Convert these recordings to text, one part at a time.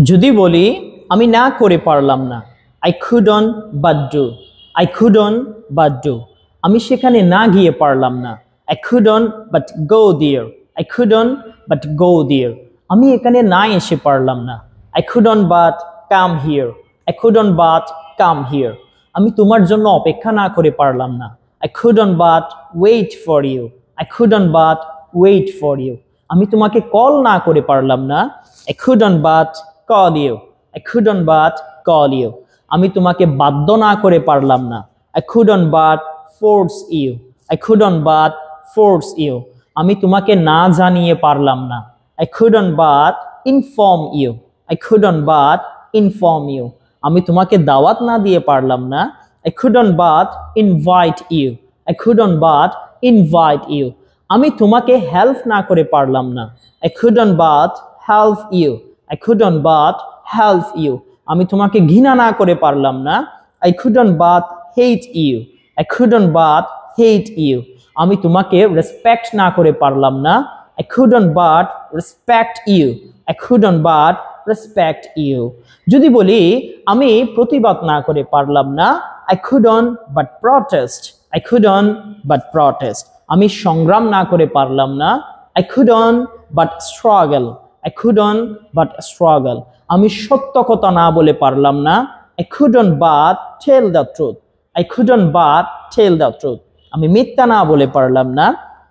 যদি বলি আমি না করে পারলাম না, I couldn't but do, I couldn't but do, আমি সেখানে না গিয়ে পারলাম না, I couldn't but go there, I couldn't but go there, আমি এখানে না এসে পারলাম না, I couldn't but come here, I couldn't but come here, আমি তোমার জন্য অপেক্ষা না করে পারলাম না, I couldn't but wait for you, I couldn't but wait for you, আমি তোমাকে কল না করে পারলাম না, I couldn't but call you, I couldn't but call you, আমি তোমাকে বাধ্য না করে পারলাম না, I couldn't but force you, I couldn't but force you, আমি তোমাকে না জানিয়ে পারলাম না, I couldn't but inform you, I couldn't but inform you, আমি তোমাকে দাওয়াত না দিয়ে পারলাম না, I couldn't but invite you, I couldn't but invite you, আমি তোমাকে হেল্প না করে পারলাম না, I couldn't but help you, I couldn't but help you, আমি তোমাকে ঘৃণা না করে পারলাম না, I couldn't but hate you, I couldn't but hate you, আমি তোমাকে রেসপেক্ট না করে পারলাম না, I couldn't but respect you, I couldn't but respect you, যদি বলি আমি প্রতিবাদ না করে পারলাম না, I couldn't but protest, I couldn't but protest, আমি সংগ্রাম না করে পারলাম না, I couldn't but struggle, I couldn't but struggle, আমি সত্য কথা না বলে পারলাম না, I couldn't but tell the truth, I couldn't but tell the truth, আমি মিথ্যা না বলে পারলাম না,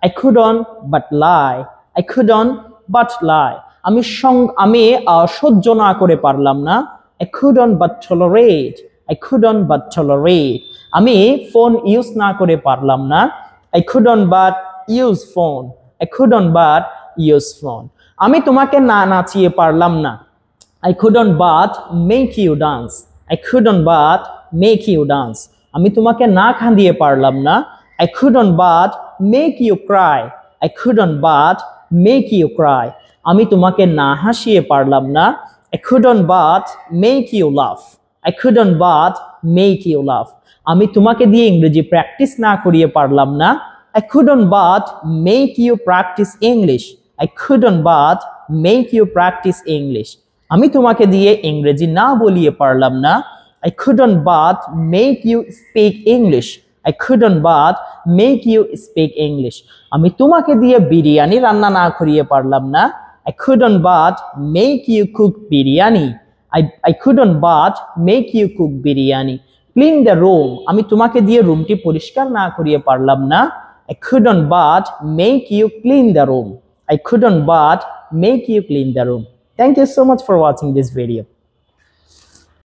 I couldn't but lie, I couldn't but lie, আমি সহ্য না করে পারলাম না, I couldn't but tolerate, I couldn't but tolerate, আমি ফোন ইউজ না করে পারলাম না, I couldn't but use phone, I couldn't but use phone, আমি তোমাকে না নাচিয়ে পারলাম না, I couldn't but make you dance, I couldn't but make you dance, আমি তোমাকে না কাঁদিয়ে পারলাম না, I couldn't but make you cry, I couldn't but make you cry, আমি তোমাকে না হাসিয়ে পারলাম না, I couldn't but make you laugh, I couldn't but make you laugh, আমি তোমাকে দিয়ে ইংরেজি প্র্যাকটিস না করিয়ে পারলাম না, I couldn't but make you practice English, I couldn't but make you practice English, আমি তোমাকে দিয়ে ইংরেজি না বলিয়ে পারলাম না, I couldn't but make you speak English, I couldn't but make you speak English, আমি তোমাকে দিয়ে বিরিয়ানি রান্না না করিয়ে পারলাম না, I couldn't but make you cook biryani, I couldn't but make you cook biryani, clean the room, আমি তোমাকে দিয়ে রুমটি পরিষ্কার না করিয়ে পারলাম না, I couldn't but make you clean the room, I couldn't but make you clean the room. Thank you so much for watching this video.